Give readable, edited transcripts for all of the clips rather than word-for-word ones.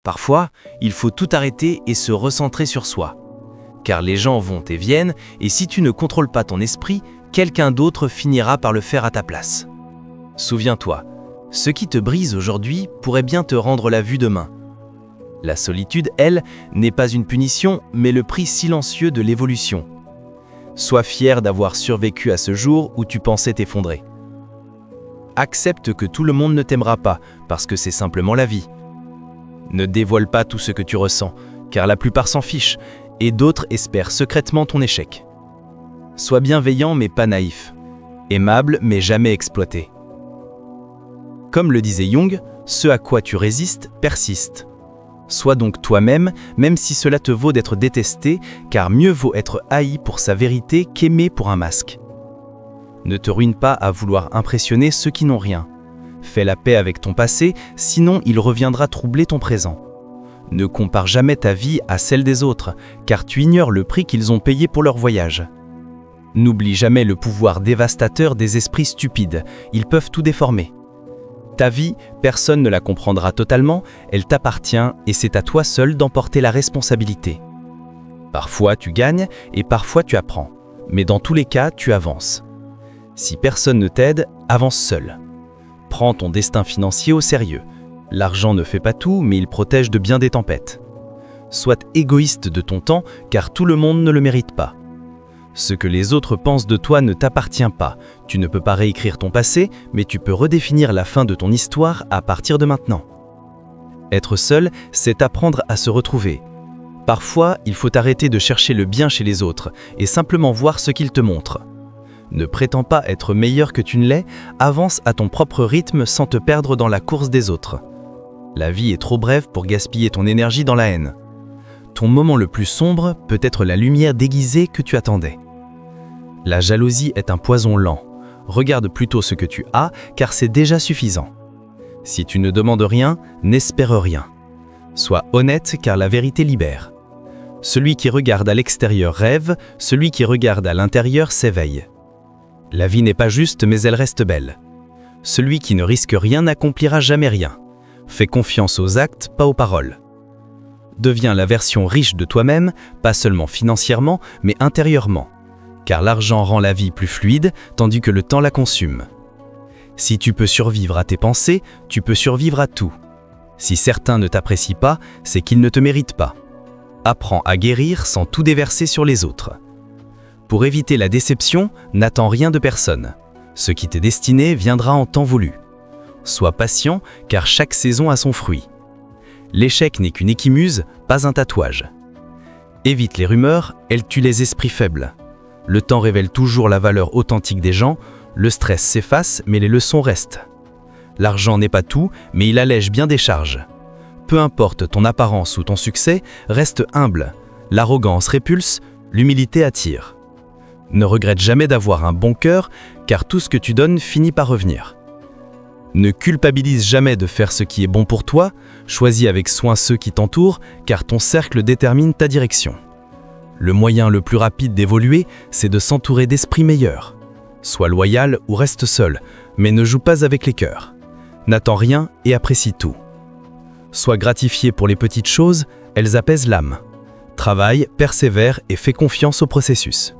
Parfois, il faut tout arrêter et se recentrer sur soi. Car les gens vont et viennent, et si tu ne contrôles pas ton esprit, quelqu'un d'autre finira par le faire à ta place. Souviens-toi, ce qui te brise aujourd'hui pourrait bien te rendre la vue demain. La solitude, elle, n'est pas une punition, mais le prix silencieux de l'évolution. Sois fier d'avoir survécu à ce jour où tu pensais t'effondrer. Accepte que tout le monde ne t'aimera pas, parce que c'est simplement la vie. Ne dévoile pas tout ce que tu ressens, car la plupart s'en fichent, et d'autres espèrent secrètement ton échec. Sois bienveillant mais pas naïf, aimable mais jamais exploité. Comme le disait Jung, ce à quoi tu résistes persiste. Sois donc toi-même, même si cela te vaut d'être détesté, car mieux vaut être haï pour sa vérité qu'aimé pour un masque. Ne te ruine pas à vouloir impressionner ceux qui n'ont rien. Fais la paix avec ton passé, sinon il reviendra troubler ton présent. Ne compare jamais ta vie à celle des autres, car tu ignores le prix qu'ils ont payé pour leur voyage. N'oublie jamais le pouvoir dévastateur des esprits stupides, ils peuvent tout déformer. Ta vie, personne ne la comprendra totalement, elle t'appartient et c'est à toi seul d'emporter la responsabilité. Parfois tu gagnes et parfois tu apprends, mais dans tous les cas tu avances. Si personne ne t'aide, avance seul. Prends ton destin financier au sérieux. L'argent ne fait pas tout, mais il protège de bien des tempêtes. Sois égoïste de ton temps, car tout le monde ne le mérite pas. Ce que les autres pensent de toi ne t'appartient pas. Tu ne peux pas réécrire ton passé, mais tu peux redéfinir la fin de ton histoire à partir de maintenant. Être seul, c'est apprendre à se retrouver. Parfois, il faut arrêter de chercher le bien chez les autres et simplement voir ce qu'ils te montrent. Ne prétends pas être meilleur que tu ne l'es, avance à ton propre rythme sans te perdre dans la course des autres. La vie est trop brève pour gaspiller ton énergie dans la haine. Ton moment le plus sombre peut être la lumière déguisée que tu attendais. La jalousie est un poison lent. Regarde plutôt ce que tu as, car c'est déjà suffisant. Si tu ne demandes rien, n'espère rien. Sois honnête, car la vérité libère. Celui qui regarde à l'extérieur rêve, celui qui regarde à l'intérieur s'éveille. La vie n'est pas juste, mais elle reste belle. Celui qui ne risque rien n'accomplira jamais rien. Fais confiance aux actes, pas aux paroles. Deviens la version riche de toi-même, pas seulement financièrement, mais intérieurement. Car l'argent rend la vie plus fluide, tandis que le temps la consume. Si tu peux survivre à tes pensées, tu peux survivre à tout. Si certains ne t'apprécient pas, c'est qu'ils ne te méritent pas. Apprends à guérir sans tout déverser sur les autres. Pour éviter la déception, n'attends rien de personne. Ce qui t'est destiné viendra en temps voulu. Sois patient, car chaque saison a son fruit. L'échec n'est qu'une échymuse, pas un tatouage. Évite les rumeurs, elles tuent les esprits faibles. Le temps révèle toujours la valeur authentique des gens, le stress s'efface, mais les leçons restent. L'argent n'est pas tout, mais il allège bien des charges. Peu importe ton apparence ou ton succès, reste humble. L'arrogance répulse, l'humilité attire. Ne regrette jamais d'avoir un bon cœur, car tout ce que tu donnes finit par revenir. Ne culpabilise jamais de faire ce qui est bon pour toi, choisis avec soin ceux qui t'entourent, car ton cercle détermine ta direction. Le moyen le plus rapide d'évoluer, c'est de s'entourer d'esprits meilleurs. Sois loyal ou reste seul, mais ne joue pas avec les cœurs. N'attends rien et apprécie tout. Sois gratifié pour les petites choses, elles apaisent l'âme. Travaille, persévère et fais confiance au processus.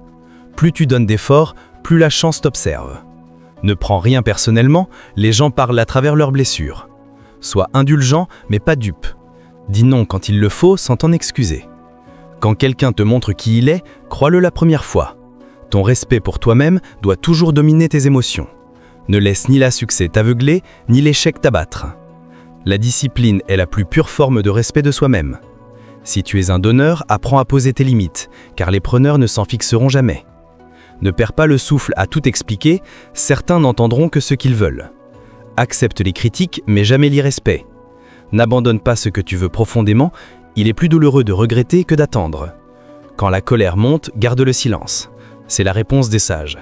Plus tu donnes d'efforts, plus la chance t'observe. Ne prends rien personnellement, les gens parlent à travers leurs blessures. Sois indulgent, mais pas dupe. Dis non quand il le faut sans t'en excuser. Quand quelqu'un te montre qui il est, crois-le la première fois. Ton respect pour toi-même doit toujours dominer tes émotions. Ne laisse ni la succès t'aveugler, ni l'échec t'abattre. La discipline est la plus pure forme de respect de soi-même. Si tu es un donneur, apprends à poser tes limites, car les preneurs ne s'en fixeront jamais. Ne perds pas le souffle à tout expliquer, certains n'entendront que ce qu'ils veulent. Accepte les critiques, mais jamais l'irrespect. N'abandonne pas ce que tu veux profondément, il est plus douloureux de regretter que d'attendre. Quand la colère monte, garde le silence. C'est la réponse des sages.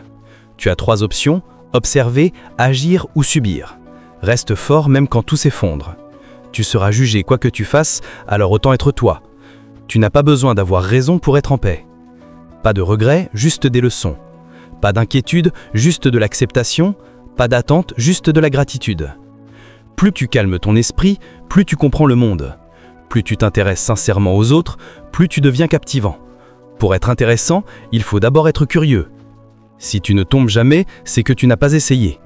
Tu as 3 options, observer, agir ou subir. Reste fort même quand tout s'effondre. Tu seras jugé quoi que tu fasses, alors autant être toi. Tu n'as pas besoin d'avoir raison pour être en paix. Pas de regrets, juste des leçons. Pas d'inquiétude, juste de l'acceptation. Pas d'attente, juste de la gratitude. Plus tu calmes ton esprit, plus tu comprends le monde. Plus tu t'intéresses sincèrement aux autres, plus tu deviens captivant. Pour être intéressant, il faut d'abord être curieux. Si tu ne tombes jamais, c'est que tu n'as pas essayé.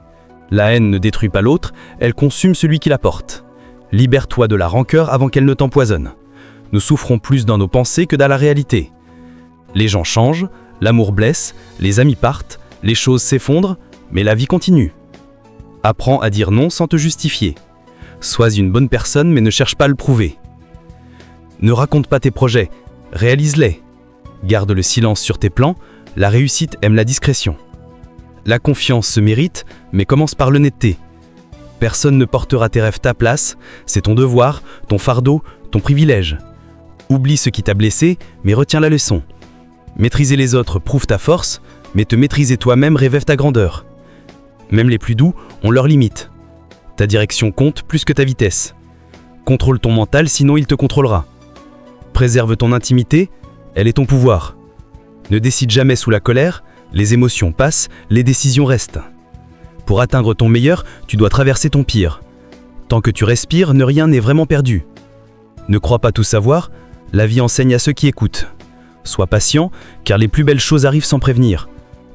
La haine ne détruit pas l'autre, elle consume celui qui la porte. Libère-toi de la rancœur avant qu'elle ne t'empoisonne. Nous souffrons plus dans nos pensées que dans la réalité. Les gens changent, l'amour blesse, les amis partent, les choses s'effondrent, mais la vie continue. Apprends à dire non sans te justifier. Sois une bonne personne mais ne cherche pas à le prouver. Ne raconte pas tes projets, réalise-les. Garde le silence sur tes plans, la réussite aime la discrétion. La confiance se mérite, mais commence par l'honnêteté. Personne ne portera tes rêves ta place, c'est ton devoir, ton fardeau, ton privilège. Oublie ce qui t'a blessé, mais retiens la leçon. Maîtriser les autres prouve ta force, mais te maîtriser toi-même révèle ta grandeur. Même les plus doux ont leurs limites. Ta direction compte plus que ta vitesse. Contrôle ton mental, sinon il te contrôlera. Préserve ton intimité, elle est ton pouvoir. Ne décide jamais sous la colère, les émotions passent, les décisions restent. Pour atteindre ton meilleur, tu dois traverser ton pire. Tant que tu respires, rien n'est vraiment perdu. Ne crois pas tout savoir, la vie enseigne à ceux qui écoutent. Sois patient, car les plus belles choses arrivent sans prévenir.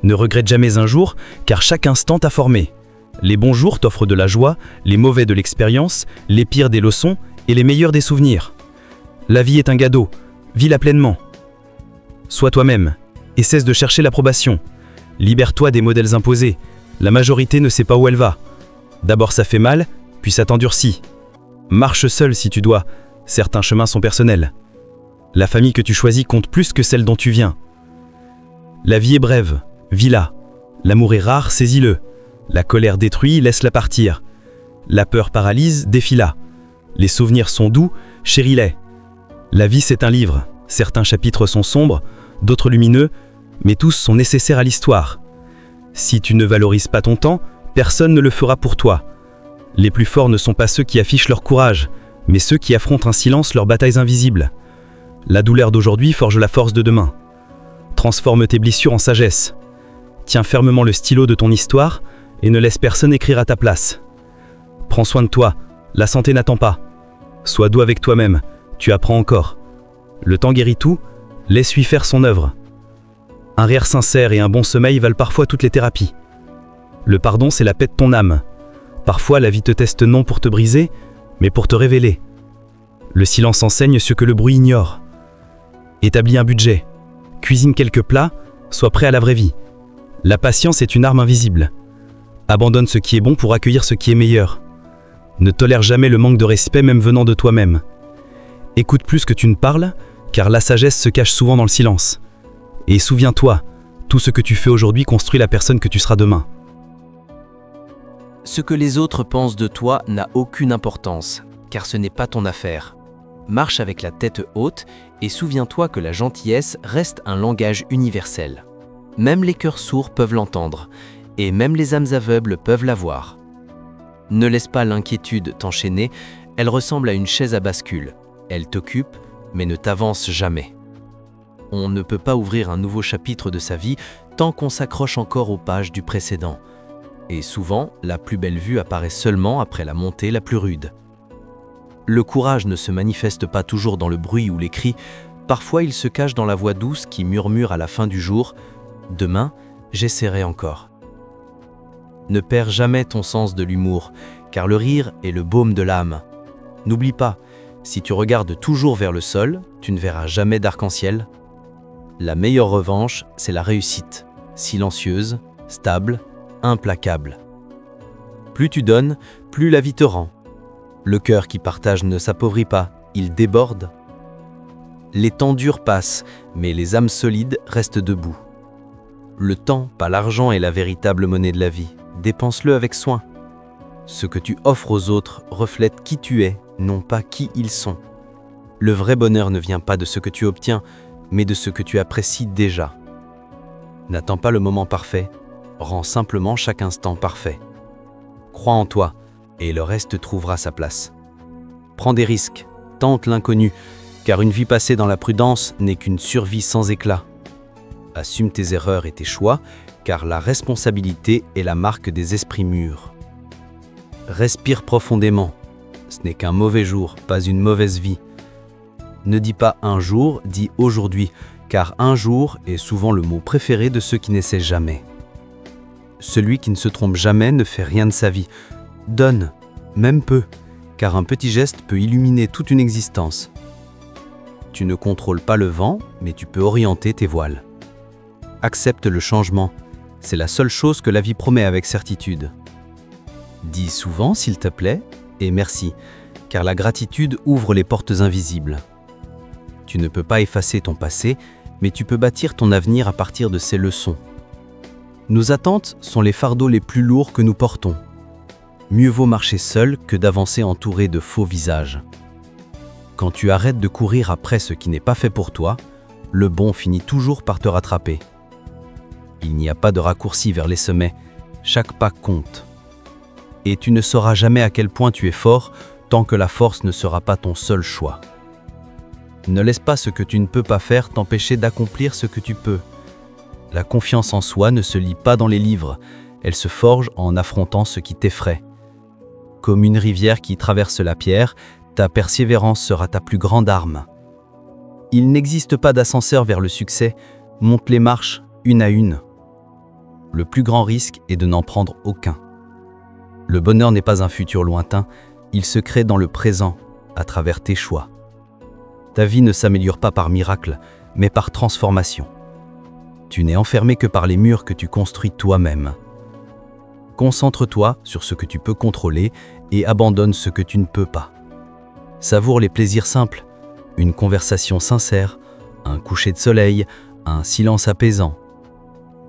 Ne regrette jamais un jour, car chaque instant t'a formé. Les bons jours t'offrent de la joie, les mauvais de l'expérience, les pires des leçons et les meilleurs des souvenirs. La vie est un cadeau, vis-la pleinement. Sois toi-même et cesse de chercher l'approbation. Libère-toi des modèles imposés. La majorité ne sait pas où elle va. D'abord ça fait mal, puis ça t'endurcit. Marche seul si tu dois, certains chemins sont personnels. La famille que tu choisis compte plus que celle dont tu viens. La vie est brève, vis-la. L'amour est rare, saisis-le. La colère détruit, laisse-la partir. La peur paralyse, défie-la. Les souvenirs sont doux, chéris-les. La vie c'est un livre, certains chapitres sont sombres, d'autres lumineux, mais tous sont nécessaires à l'histoire. Si tu ne valorises pas ton temps, personne ne le fera pour toi. Les plus forts ne sont pas ceux qui affichent leur courage, mais ceux qui affrontent en silence leurs batailles invisibles. La douleur d'aujourd'hui forge la force de demain. Transforme tes blessures en sagesse. Tiens fermement le stylo de ton histoire et ne laisse personne écrire à ta place. Prends soin de toi, la santé n'attend pas. Sois doux avec toi-même, tu apprends encore. Le temps guérit tout, laisse-lui faire son œuvre. Un rire sincère et un bon sommeil valent parfois toutes les thérapies. Le pardon, c'est la paix de ton âme. Parfois, la vie te teste non pour te briser, mais pour te révéler. Le silence enseigne ce que le bruit ignore. Établis un budget. Cuisine quelques plats, sois prêt à la vraie vie. La patience est une arme invisible. Abandonne ce qui est bon pour accueillir ce qui est meilleur. Ne tolère jamais le manque de respect même venant de toi-même. Écoute plus que tu ne parles, car la sagesse se cache souvent dans le silence. Et souviens-toi, tout ce que tu fais aujourd'hui construit la personne que tu seras demain. Ce que les autres pensent de toi n'a aucune importance, car ce n'est pas ton affaire. Marche avec la tête haute et souviens-toi que la gentillesse reste un langage universel. Même les cœurs sourds peuvent l'entendre, et même les âmes aveugles peuvent la voir. Ne laisse pas l'inquiétude t'enchaîner, elle ressemble à une chaise à bascule. Elle t'occupe, mais ne t'avance jamais. On ne peut pas ouvrir un nouveau chapitre de sa vie tant qu'on s'accroche encore aux pages du précédent. Et souvent, la plus belle vue apparaît seulement après la montée la plus rude. Le courage ne se manifeste pas toujours dans le bruit ou les cris, parfois il se cache dans la voix douce qui murmure à la fin du jour « Demain, j'essaierai encore ». Ne perds jamais ton sens de l'humour, car le rire est le baume de l'âme. N'oublie pas, si tu regardes toujours vers le sol, tu ne verras jamais d'arc-en-ciel. La meilleure revanche, c'est la réussite, silencieuse, stable, implacable. Plus tu donnes, plus la vie te rend. Le cœur qui partage ne s'appauvrit pas, il déborde. Les temps durs passent, mais les âmes solides restent debout. Le temps, pas l'argent, est la véritable monnaie de la vie. Dépense-le avec soin. Ce que tu offres aux autres reflète qui tu es, non pas qui ils sont. Le vrai bonheur ne vient pas de ce que tu obtiens, mais de ce que tu apprécies déjà. N'attends pas le moment parfait, rends simplement chaque instant parfait. Crois en toi, et le reste trouvera sa place. Prends des risques, tente l'inconnu, car une vie passée dans la prudence n'est qu'une survie sans éclat. Assume tes erreurs et tes choix, car la responsabilité est la marque des esprits mûrs. Respire profondément. Ce n'est qu'un mauvais jour, pas une mauvaise vie. Ne dis pas un jour, dis aujourd'hui, car un jour est souvent le mot préféré de ceux qui n'essaient jamais. Celui qui ne se trompe jamais ne fait rien de sa vie. Donne, même peu, car un petit geste peut illuminer toute une existence. Tu ne contrôles pas le vent, mais tu peux orienter tes voiles. Accepte le changement, c'est la seule chose que la vie promet avec certitude. Dis souvent, s'il te plaît, et merci, car la gratitude ouvre les portes invisibles. Tu ne peux pas effacer ton passé, mais tu peux bâtir ton avenir à partir de ces leçons. Nos attentes sont les fardeaux les plus lourds que nous portons. Mieux vaut marcher seul que d'avancer entouré de faux visages. Quand tu arrêtes de courir après ce qui n'est pas fait pour toi, le bon finit toujours par te rattraper. Il n'y a pas de raccourci vers les sommets, chaque pas compte. Et tu ne sauras jamais à quel point tu es fort tant que la force ne sera pas ton seul choix. Ne laisse pas ce que tu ne peux pas faire t'empêcher d'accomplir ce que tu peux. La confiance en soi ne se lit pas dans les livres, elle se forge en affrontant ce qui t'effraie. Comme une rivière qui traverse la pierre, ta persévérance sera ta plus grande arme. Il n'existe pas d'ascenseur vers le succès, monte les marches une à une. Le plus grand risque est de n'en prendre aucun. Le bonheur n'est pas un futur lointain, il se crée dans le présent, à travers tes choix. Ta vie ne s'améliore pas par miracle, mais par transformation. Tu n'es enfermé que par les murs que tu construis toi-même. Concentre-toi sur ce que tu peux contrôler et abandonne ce que tu ne peux pas. Savoure les plaisirs simples, une conversation sincère, un coucher de soleil, un silence apaisant.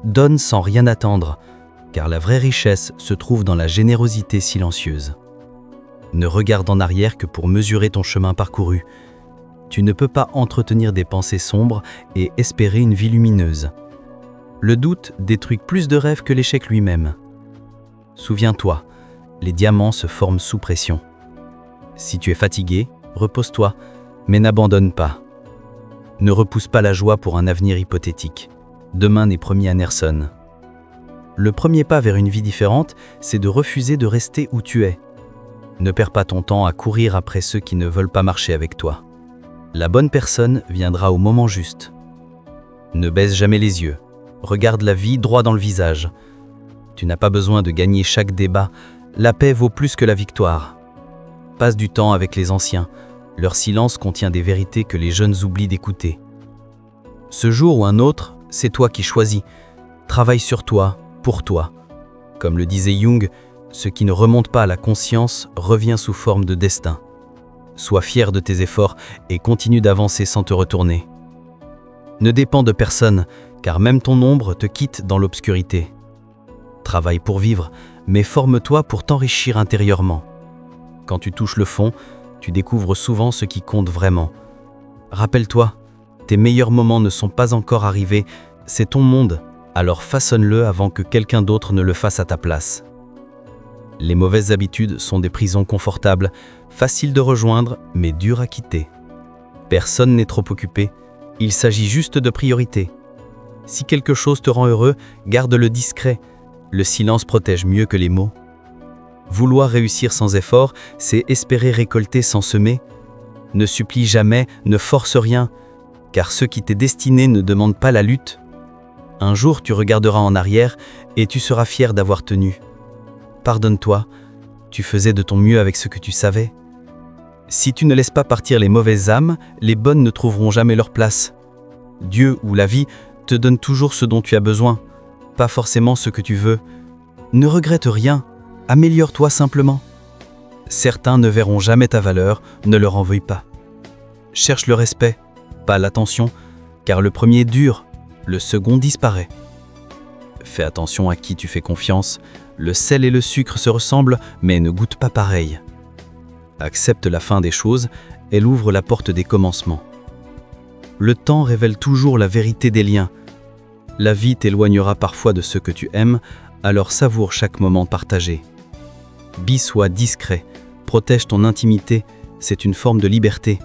Donne sans rien attendre, car la vraie richesse se trouve dans la générosité silencieuse. Ne regarde en arrière que pour mesurer ton chemin parcouru. Tu ne peux pas entretenir des pensées sombres et espérer une vie lumineuse. Le doute détruit plus de rêves que l'échec lui-même. Souviens-toi, les diamants se forment sous pression. Si tu es fatigué, repose-toi, mais n'abandonne pas. Ne repousse pas la joie pour un avenir hypothétique. Demain n'est promis à Nerson. Le premier pas vers une vie différente, c'est de refuser de rester où tu es. Ne perds pas ton temps à courir après ceux qui ne veulent pas marcher avec toi. La bonne personne viendra au moment juste. Ne baisse jamais les yeux. Regarde la vie droit dans le visage. Tu n'as pas besoin de gagner chaque débat. La paix vaut plus que la victoire. Passe du temps avec les anciens. Leur silence contient des vérités que les jeunes oublient d'écouter. Ce jour ou un autre, c'est toi qui choisis. Travaille sur toi, pour toi. Comme le disait Jung, ce qui ne remonte pas à la conscience revient sous forme de destin. Sois fier de tes efforts et continue d'avancer sans te retourner. Ne dépends de personne, car même ton ombre te quitte dans l'obscurité. Travaille pour vivre, mais forme-toi pour t'enrichir intérieurement. Quand tu touches le fond, tu découvres souvent ce qui compte vraiment. Rappelle-toi, tes meilleurs moments ne sont pas encore arrivés, c'est ton monde, alors façonne-le avant que quelqu'un d'autre ne le fasse à ta place. Les mauvaises habitudes sont des prisons confortables, faciles de rejoindre, mais dures à quitter. Personne n'est trop occupé, il s'agit juste de priorité. Si quelque chose te rend heureux, garde-le discret. Le silence protège mieux que les mots. Vouloir réussir sans effort, c'est espérer récolter sans semer. Ne supplie jamais, ne force rien, car ce qui t'est destiné ne demande pas la lutte. Un jour, tu regarderas en arrière et tu seras fier d'avoir tenu. Pardonne-toi, tu faisais de ton mieux avec ce que tu savais. Si tu ne laisses pas partir les mauvaises âmes, les bonnes ne trouveront jamais leur place. Dieu ou la vie te donne toujours ce dont tu as besoin, pas forcément ce que tu veux. Ne regrette rien, améliore-toi simplement. Certains ne verront jamais ta valeur, ne leur en veuille pas. Cherche le respect, pas l'attention, car le premier dure, le second disparaît. Fais attention à qui tu fais confiance, le sel et le sucre se ressemblent, mais ne goûtent pas pareil. Accepte la fin des choses, elle ouvre la porte des commencements. Le temps révèle toujours la vérité des liens. La vie t'éloignera parfois de ceux que tu aimes, alors savoure chaque moment partagé. Sois discret, protège ton intimité, c'est une forme de liberté.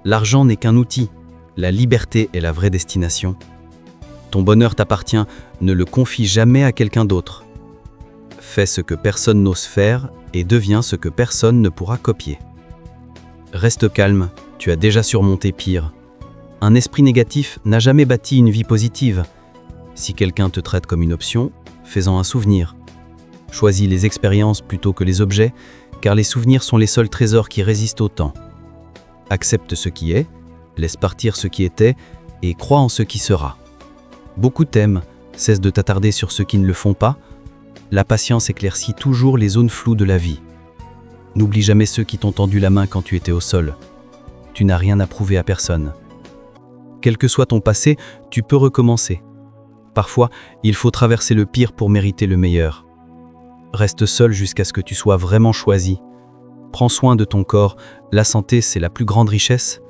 L'argent n'est qu'un outil, la liberté est la vraie destination. Ton bonheur t'appartient, ne le confie jamais à quelqu'un d'autre. Fais ce que personne n'ose faire et deviens ce que personne ne pourra copier. Reste calme, tu as déjà surmonté pire. Un esprit négatif n'a jamais bâti une vie positive. Si quelqu'un te traite comme une option, fais-en un souvenir. Choisis les expériences plutôt que les objets, car les souvenirs sont les seuls trésors qui résistent au temps. Accepte ce qui est, laisse partir ce qui était, et crois en ce qui sera. Beaucoup t'aiment, cesse de t'attarder sur ceux qui ne le font pas. La patience éclaircit toujours les zones floues de la vie. N'oublie jamais ceux qui t'ont tendu la main quand tu étais au sol. Tu n'as rien à prouver à personne. Quel que soit ton passé, tu peux recommencer. Parfois, il faut traverser le pire pour mériter le meilleur. Reste seul jusqu'à ce que tu sois vraiment choisi. Prends soin de ton corps, la santé c'est la plus grande richesse.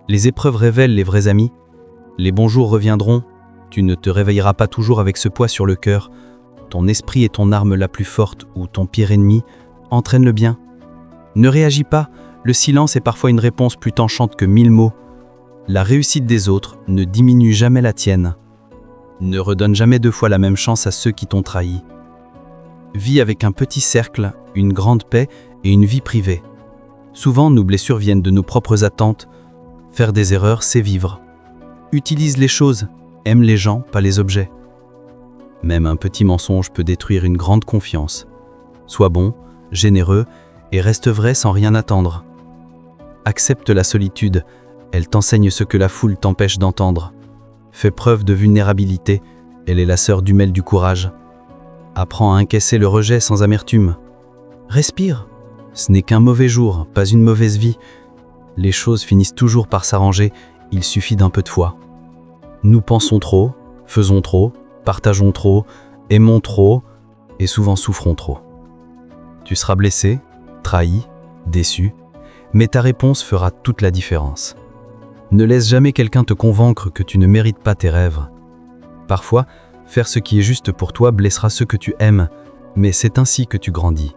Les épreuves révèlent les vrais amis. Les bons jours reviendront, tu ne te réveilleras pas toujours avec ce poids sur le cœur. Ton esprit est ton arme la plus forte ou ton pire ennemi, entraîne-le bien. Ne réagis pas, le silence est parfois une réponse plus tranchante que 1000 mots. La réussite des autres ne diminue jamais la tienne. Ne redonne jamais 2 fois la même chance à ceux qui t'ont trahi. Vis avec un petit cercle, une grande paix et une vie privée. Souvent, nos blessures viennent de nos propres attentes. Faire des erreurs, c'est vivre. Utilise les choses, aime les gens, pas les objets. Même un petit mensonge peut détruire une grande confiance. Sois bon, généreux et reste vrai sans rien attendre. Accepte la solitude, elle t'enseigne ce que la foule t'empêche d'entendre. Fais preuve de vulnérabilité, elle est la sœur jumelle du courage. Apprends à encaisser le rejet sans amertume. Respire, ce n'est qu'un mauvais jour, pas une mauvaise vie. Les choses finissent toujours par s'arranger, il suffit d'un peu de foi. Nous pensons trop, faisons trop, partageons trop, aimons trop et souvent souffrons trop. Tu seras blessé, trahi, déçu, mais ta réponse fera toute la différence. Ne laisse jamais quelqu'un te convaincre que tu ne mérites pas tes rêves. Parfois, faire ce qui est juste pour toi blessera ceux que tu aimes, mais c'est ainsi que tu grandis.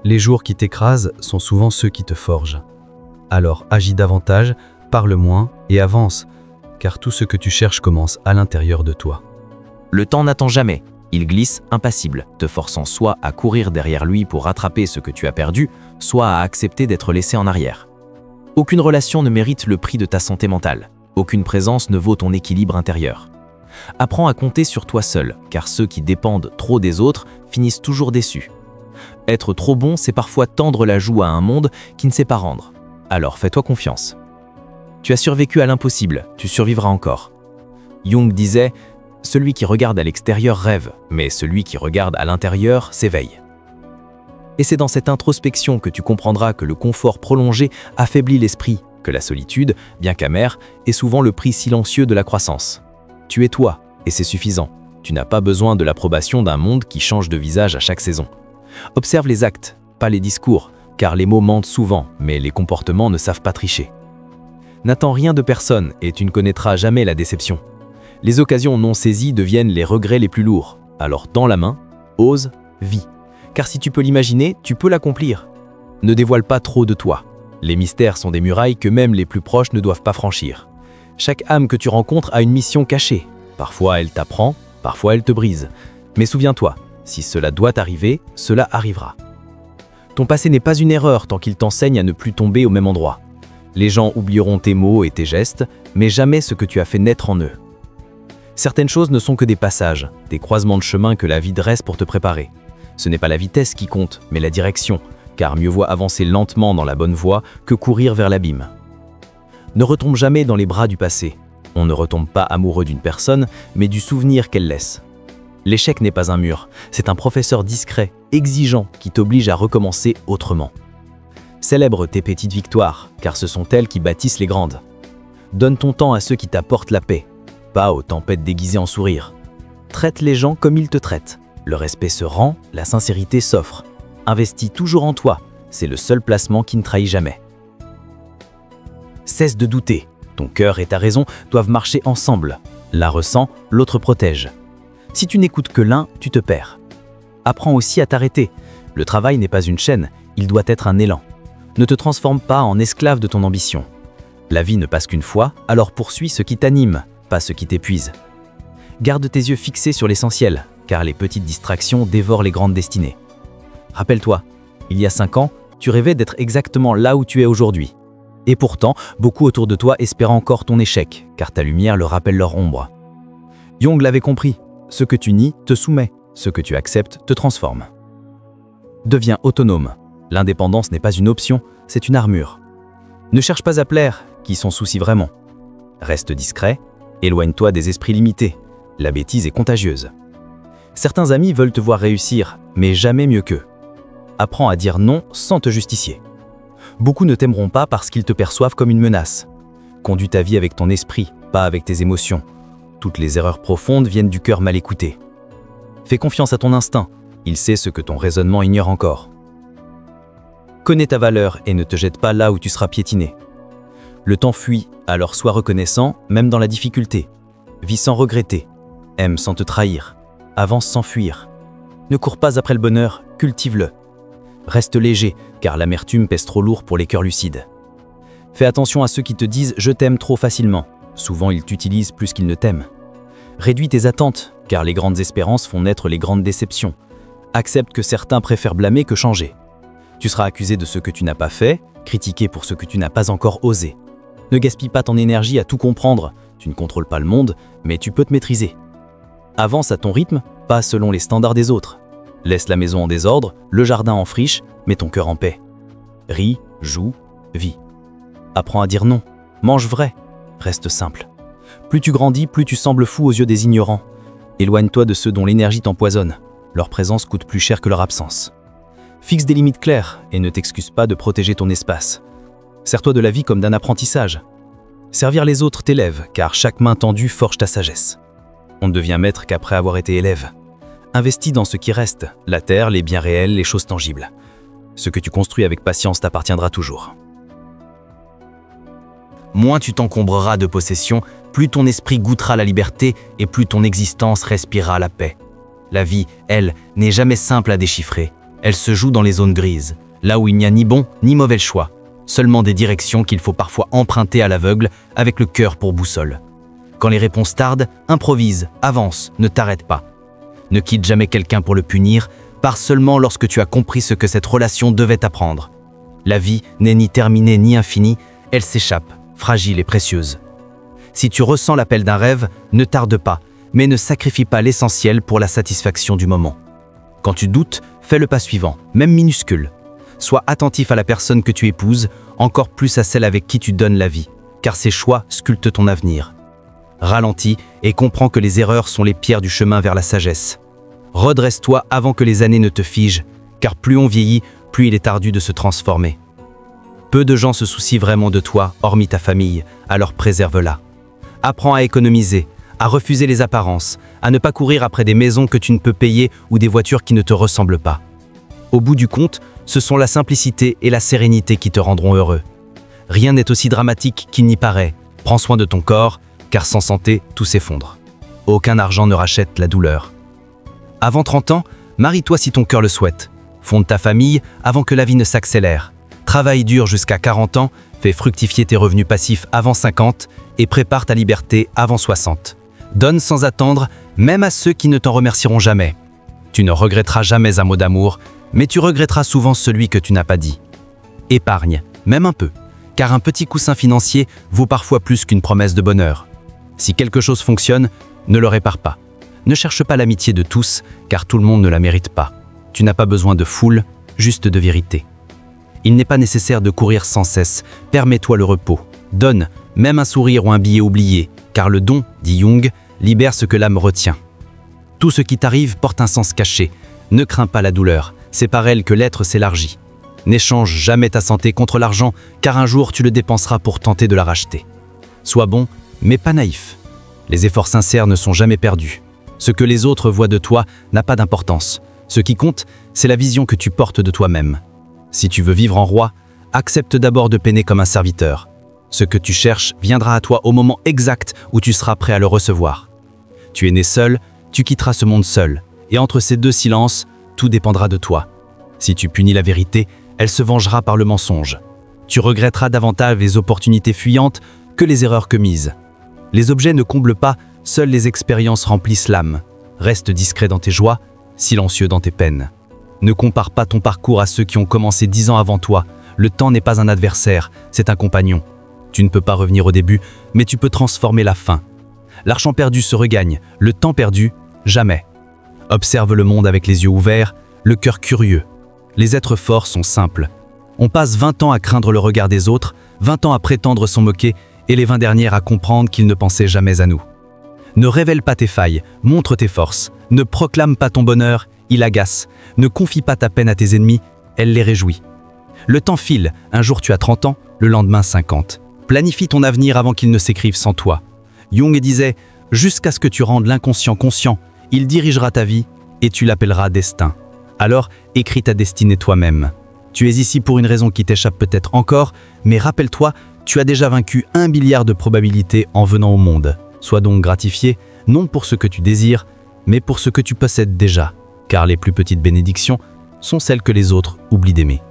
Les jours qui t'écrasent sont souvent ceux qui te forgent. Alors agis davantage, parle moins et avance, car tout ce que tu cherches commence à l'intérieur de toi. Le temps n'attend jamais, il glisse impassible, te forçant soit à courir derrière lui pour rattraper ce que tu as perdu, soit à accepter d'être laissé en arrière. Aucune relation ne mérite le prix de ta santé mentale, aucune présence ne vaut ton équilibre intérieur. Apprends à compter sur toi seul, car ceux qui dépendent trop des autres finissent toujours déçus. Être trop bon, c'est parfois tendre la joue à un monde qui ne sait pas rendre. Alors fais-toi confiance. Tu as survécu à l'impossible, tu survivras encore. Jung disait « Celui qui regarde à l'extérieur rêve, mais celui qui regarde à l'intérieur s'éveille. » Et c'est dans cette introspection que tu comprendras que le confort prolongé affaiblit l'esprit, que la solitude, bien qu'amère, est souvent le prix silencieux de la croissance. Tu es toi, et c'est suffisant. Tu n'as pas besoin de l'approbation d'un monde qui change de visage à chaque saison. Observe les actes, pas les discours, car les mots mentent souvent, mais les comportements ne savent pas tricher. N'attends rien de personne et tu ne connaîtras jamais la déception. Les occasions non saisies deviennent les regrets les plus lourds. Alors tends la main, ose, vis. Car si tu peux l'imaginer, tu peux l'accomplir. Ne dévoile pas trop de toi. Les mystères sont des murailles que même les plus proches ne doivent pas franchir. Chaque âme que tu rencontres a une mission cachée. Parfois elle t'apprend, parfois elle te brise. Mais souviens-toi, si cela doit arriver, cela arrivera. Ton passé n'est pas une erreur tant qu'il t'enseigne à ne plus tomber au même endroit. Les gens oublieront tes mots et tes gestes, mais jamais ce que tu as fait naître en eux. Certaines choses ne sont que des passages, des croisements de chemin que la vie dresse pour te préparer. Ce n'est pas la vitesse qui compte, mais la direction, car mieux vaut avancer lentement dans la bonne voie que courir vers l'abîme. Ne retombe jamais dans les bras du passé. On ne retombe pas amoureux d'une personne, mais du souvenir qu'elle laisse. L'échec n'est pas un mur, c'est un professeur discret, exigeant, qui t'oblige à recommencer autrement. Célèbre tes petites victoires, car ce sont elles qui bâtissent les grandes. Donne ton temps à ceux qui t'apportent la paix, pas aux tempêtes déguisées en sourires. Traite les gens comme ils te traitent. Le respect se rend, la sincérité s'offre. Investis toujours en toi, c'est le seul placement qui ne trahit jamais. Cesse de douter, ton cœur et ta raison doivent marcher ensemble. L'un ressent, l'autre protège. Si tu n'écoutes que l'un, tu te perds. Apprends aussi à t'arrêter. Le travail n'est pas une chaîne, il doit être un élan. Ne te transforme pas en esclave de ton ambition. La vie ne passe qu'une fois, alors poursuis ce qui t'anime, pas ce qui t'épuise. Garde tes yeux fixés sur l'essentiel, car les petites distractions dévorent les grandes destinées. Rappelle-toi, il y a 5 ans, tu rêvais d'être exactement là où tu es aujourd'hui. Et pourtant, beaucoup autour de toi espèrent encore ton échec, car ta lumière leur rappelle leur ombre. Jung l'avait compris, ce que tu nies te soumet, ce que tu acceptes te transforme. Deviens autonome. L'indépendance n'est pas une option, c'est une armure. Ne cherche pas à plaire, qui s'en soucie vraiment. Reste discret, éloigne-toi des esprits limités. La bêtise est contagieuse. Certains amis veulent te voir réussir, mais jamais mieux qu'eux. Apprends à dire non sans te justifier. Beaucoup ne t'aimeront pas parce qu'ils te perçoivent comme une menace. Conduis ta vie avec ton esprit, pas avec tes émotions. Toutes les erreurs profondes viennent du cœur mal écouté. Fais confiance à ton instinct, il sait ce que ton raisonnement ignore encore. Connais ta valeur et ne te jette pas là où tu seras piétiné. Le temps fuit, alors sois reconnaissant, même dans la difficulté. Vis sans regretter, aime sans te trahir, avance sans fuir. Ne cours pas après le bonheur, cultive-le. Reste léger, car l'amertume pèse trop lourd pour les cœurs lucides. Fais attention à ceux qui te disent « je t'aime » trop facilement. Souvent, ils t'utilisent plus qu'ils ne t'aiment. Réduis tes attentes, car les grandes espérances font naître les grandes déceptions. Accepte que certains préfèrent blâmer que changer. Tu seras accusé de ce que tu n'as pas fait, critiqué pour ce que tu n'as pas encore osé. Ne gaspille pas ton énergie à tout comprendre. Tu ne contrôles pas le monde, mais tu peux te maîtriser. Avance à ton rythme, pas selon les standards des autres. Laisse la maison en désordre, le jardin en friche, mets ton cœur en paix. Ris, joue, vis. Apprends à dire non, mange vrai, reste simple. Plus tu grandis, plus tu sembles fou aux yeux des ignorants. Éloigne-toi de ceux dont l'énergie t'empoisonne. Leur présence coûte plus cher que leur absence. Fixe des limites claires et ne t'excuse pas de protéger ton espace. Sers-toi de la vie comme d'un apprentissage. Servir les autres t'élève, car chaque main tendue forge ta sagesse. On ne devient maître qu'après avoir été élève. Investis dans ce qui reste, la terre, les biens réels, les choses tangibles. Ce que tu construis avec patience t'appartiendra toujours. Moins tu t'encombreras de possessions, plus ton esprit goûtera la liberté et plus ton existence respirera la paix. La vie, elle, n'est jamais simple à déchiffrer. Elle se joue dans les zones grises, là où il n'y a ni bon ni mauvais choix, seulement des directions qu'il faut parfois emprunter à l'aveugle avec le cœur pour boussole. Quand les réponses tardent, improvise, avance, ne t'arrête pas. Ne quitte jamais quelqu'un pour le punir, pars seulement lorsque tu as compris ce que cette relation devait t'apprendre. La vie n'est ni terminée ni infinie, elle s'échappe, fragile et précieuse. Si tu ressens l'appel d'un rêve, ne tarde pas, mais ne sacrifie pas l'essentiel pour la satisfaction du moment. Quand tu doutes, fais le pas suivant, même minuscule. Sois attentif à la personne que tu épouses, encore plus à celle avec qui tu donnes la vie, car ces choix sculptent ton avenir. Ralentis et comprends que les erreurs sont les pierres du chemin vers la sagesse. Redresse-toi avant que les années ne te figent, car plus on vieillit, plus il est ardu de se transformer. Peu de gens se soucient vraiment de toi, hormis ta famille, alors préserve-la. Apprends à économiser, à refuser les apparences, à ne pas courir après des maisons que tu ne peux payer ou des voitures qui ne te ressemblent pas. Au bout du compte, ce sont la simplicité et la sérénité qui te rendront heureux. Rien n'est aussi dramatique qu'il n'y paraît. Prends soin de ton corps, car sans santé, tout s'effondre. Aucun argent ne rachète la douleur. Avant 30 ans, marie-toi si ton cœur le souhaite. Fonde ta famille avant que la vie ne s'accélère. Travaille dur jusqu'à 40 ans, fais fructifier tes revenus passifs avant 50 et prépare ta liberté avant 60. Donne sans attendre, même à ceux qui ne t'en remercieront jamais. Tu ne regretteras jamais un mot d'amour, mais tu regretteras souvent celui que tu n'as pas dit. Épargne, même un peu, car un petit coussin financier vaut parfois plus qu'une promesse de bonheur. Si quelque chose fonctionne, ne le répare pas. Ne cherche pas l'amitié de tous, car tout le monde ne la mérite pas. Tu n'as pas besoin de foule, juste de vérité. Il n'est pas nécessaire de courir sans cesse, permets-toi le repos. Donne, même un sourire ou un billet oublié, car le don, dit Jung, libère ce que l'âme retient. Tout ce qui t'arrive porte un sens caché. Ne crains pas la douleur, c'est par elle que l'être s'élargit. N'échange jamais ta santé contre l'argent, car un jour tu le dépenseras pour tenter de la racheter. Sois bon, mais pas naïf. Les efforts sincères ne sont jamais perdus. Ce que les autres voient de toi n'a pas d'importance. Ce qui compte, c'est la vision que tu portes de toi-même. Si tu veux vivre en roi, accepte d'abord de peiner comme un serviteur. Ce que tu cherches viendra à toi au moment exact où tu seras prêt à le recevoir. Tu es né seul, tu quitteras ce monde seul. Et entre ces deux silences, tout dépendra de toi. Si tu punis la vérité, elle se vengera par le mensonge. Tu regretteras davantage les opportunités fuyantes que les erreurs commises. Les objets ne comblent pas, seules les expériences remplissent l'âme. Reste discret dans tes joies, silencieux dans tes peines. Ne compare pas ton parcours à ceux qui ont commencé 10 ans avant toi. Le temps n'est pas un adversaire, c'est un compagnon. Tu ne peux pas revenir au début, mais tu peux transformer la fin. L'argent perdu se regagne, le temps perdu, jamais. Observe le monde avec les yeux ouverts, le cœur curieux. Les êtres forts sont simples. On passe 20 ans à craindre le regard des autres, 20 ans à prétendre s'en moquer, et les 20 dernières à comprendre qu'ils ne pensaient jamais à nous. Ne révèle pas tes failles, montre tes forces. Ne proclame pas ton bonheur, il agace. Ne confie pas ta peine à tes ennemis, elle les réjouit. Le temps file, un jour tu as 30 ans, le lendemain 50. Planifie ton avenir avant qu'il ne s'écrive sans toi. Jung disait « Jusqu'à ce que tu rendes l'inconscient conscient, il dirigera ta vie et tu l'appelleras destin. Alors, écris ta destinée toi-même. Tu es ici pour une raison qui t'échappe peut-être encore, mais rappelle-toi, tu as déjà vaincu 1 milliard de probabilités en venant au monde. Sois donc gratifié, non pour ce que tu désires, mais pour ce que tu possèdes déjà, car les plus petites bénédictions sont celles que les autres oublient d'aimer.